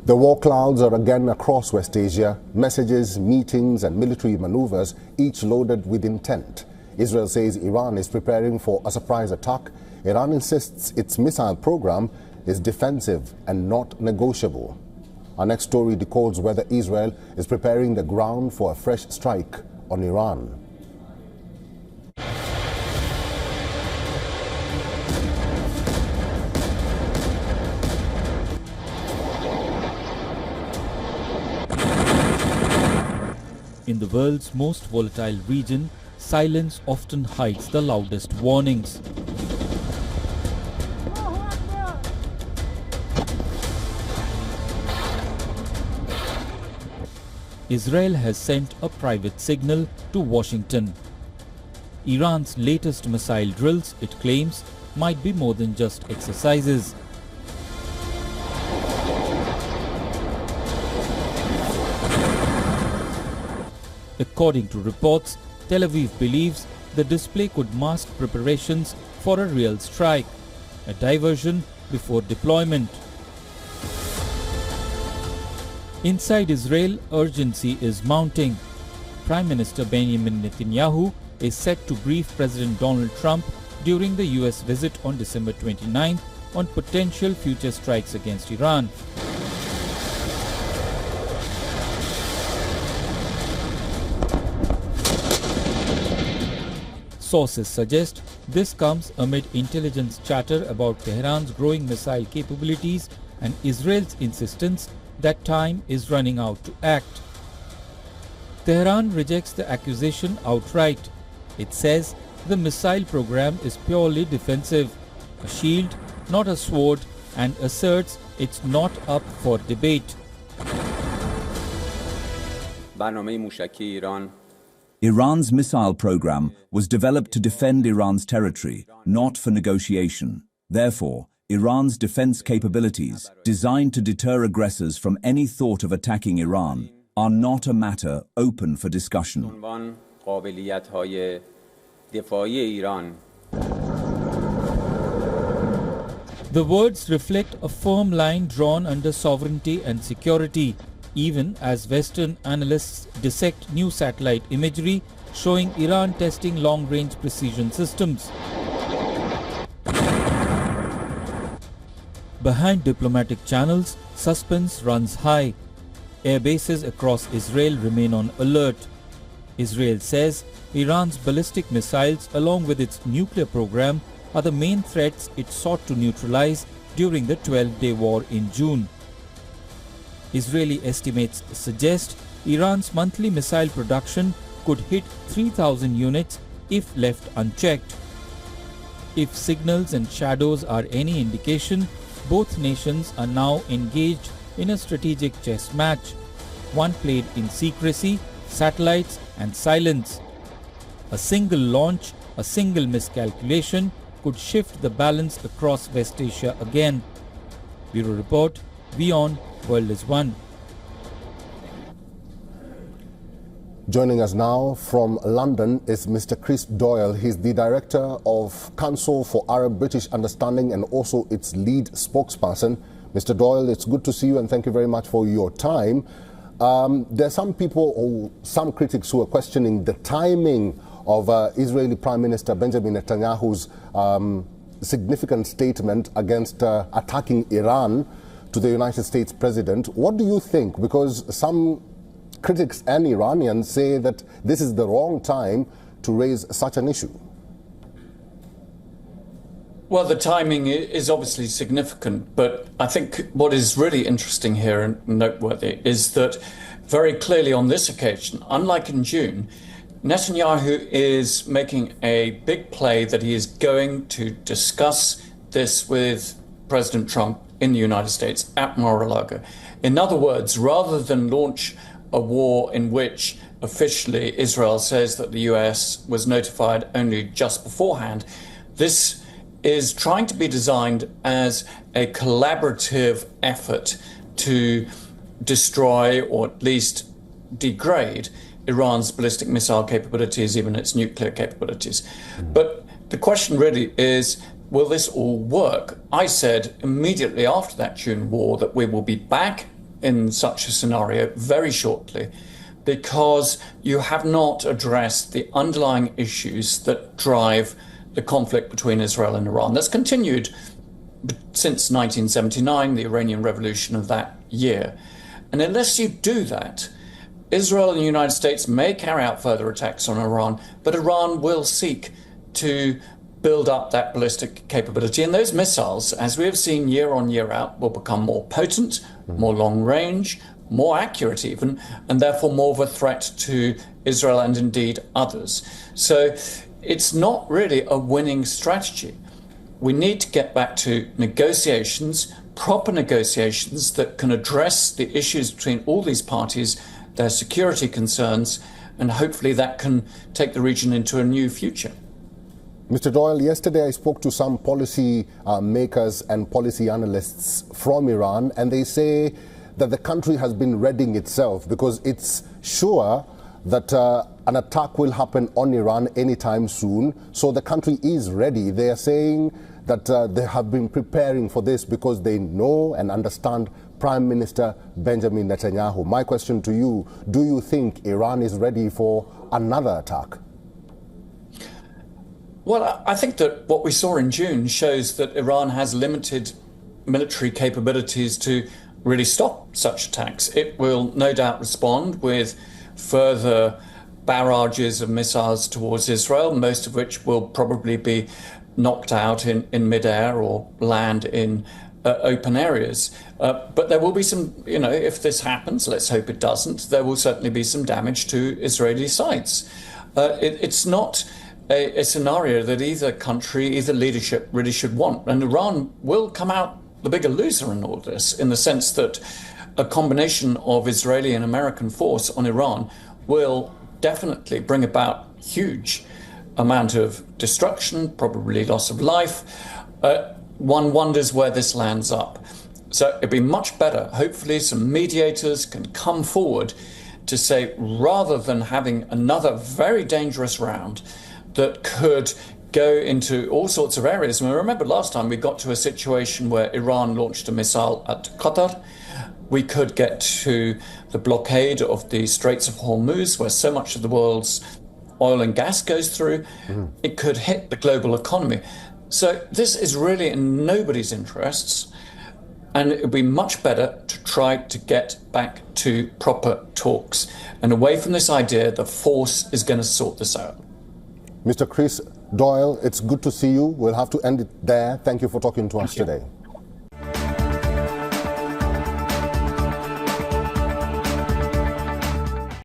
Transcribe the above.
The war clouds are again across West Asia. Messages, meetings and military maneuvers, each loaded with intent. Israel says Iran is preparing for a surprise attack. Iran insists its missile program is defensive and not negotiable. Our next story decodes whether Israel is preparing the ground for a fresh strike on Iran. In the world's most volatile region, silence often hides the loudest warnings. Israel has sent a private signal to Washington. Iran's latest missile drills, it claims, might be more than just exercises. According to reports, Tel Aviv believes the display could mask preparations for a real strike, a diversion before deployment. Inside Israel, urgency is mounting. Prime Minister Benjamin Netanyahu is set to brief President Donald Trump during the US visit on December 29 on potential future strikes against Iran. Sources suggest this comes amid intelligence chatter about Tehran's growing missile capabilities and Israel's insistence that time is running out to act. Tehran rejects the accusation outright. It says the missile program is purely defensive, a shield, not a sword, and asserts it's not up for debate. Iran's missile program was developed to defend Iran's territory, not for negotiation. Therefore, Iran's defense capabilities, designed to deter aggressors from any thought of attacking Iran, are not a matter open for discussion. The words reflect a firm line drawn under sovereignty and security, even as Western analysts dissect new satellite imagery showing Iran testing long-range precision systems. Behind diplomatic channels, suspense runs high. Air bases across Israel remain on alert. Israel says Iran's ballistic missiles, along with its nuclear program, are the main threats it sought to neutralize during the 12-day war in June. Israeli estimates suggest Iran's monthly missile production could hit 3,000 units if left unchecked. If signals and shadows are any indication, both nations are now engaged in a strategic chess match, one played in secrecy, satellites and silence. A single launch, a single miscalculation could shift the balance across West Asia again. Bureau Report, WION World is One. Joining us now from London is Mr. Chris Doyle. He's the Director of Council for Arab-British Understanding and also its lead spokesperson. Mr. Doyle, it's good to see you and thank you very much for your time. There are some people, or some critics, who are questioning the timing of Israeli Prime Minister Benjamin Netanyahu's significant statement against attacking Iran to the United States President. What do you think? Because some critics and Iranians say that this is the wrong time to raise such an issue. Well, the timing is obviously significant, but I think what is really interesting here and noteworthy is that very clearly on this occasion, unlike in June, Netanyahu is making a big play that he is going to discuss this with President Trump in the United States at Mar-a-Lago. In other words, rather than launch a war in which officially Israel says that the US was notified only just beforehand, this is trying to be designed as a collaborative effort to destroy or at least degrade Iran's ballistic missile capabilities, even its nuclear capabilities. But the question really is, will this all work? I said immediately after that June war that we will be back in such a scenario very shortly, because you have not addressed the underlying issues that drive the conflict between Israel and Iran. That's continued since 1979, the Iranian Revolution of that year. And unless you do that, Israel and the United States may carry out further attacks on Iran, but Iran will seek to build up that ballistic capability. And those missiles, as we have seen year on, year out, will become more potent, more long range, more accurate even, and therefore more of a threat to Israel and indeed others. So it's not really a winning strategy. We need to get back to negotiations, proper negotiations that can address the issues between all these parties, their security concerns, and hopefully that can take the region into a new future. Mr. Doyle, yesterday I spoke to some policy makers and policy analysts from Iran, and they say that the country has been readying itself because it's sure that an attack will happen on Iran anytime soon. So the country is ready. They are saying that they have been preparing for this because they know and understand Prime Minister Benjamin Netanyahu. My question to you, do you think Iran is ready for another attack? Well, I think that what we saw in June shows that Iran has limited military capabilities to really stop such attacks. It will no doubt respond with further barrages of missiles towards Israel, most of which will probably be knocked out in midair or land in open areas. But there will be some, if this happens, let's hope it doesn't, there will certainly be some damage to Israeli sites. It's not a scenario that either country, either leadership really should want. And Iran will come out the bigger loser in all this, in the sense that a combination of Israeli and American force on Iran will definitely bring about huge amount of destruction, probably loss of life. One wonders where this lands up. So it'd be much better. Hopefully some mediators can come forward to say, rather than having another very dangerous round that could go into all sorts of areas. And remember last time we got to a situation where Iran launched a missile at Qatar. We could get to the blockade of the Straits of Hormuz, where so much of the world's oil and gas goes through. It could hit the global economy. So this is really in nobody's interests. And it would be much better to try to get back to proper talks and away from this idea that force is going to sort this out. Mr. Chris Doyle, it's good to see you. We'll have to end it there. Thank you for talking to us today.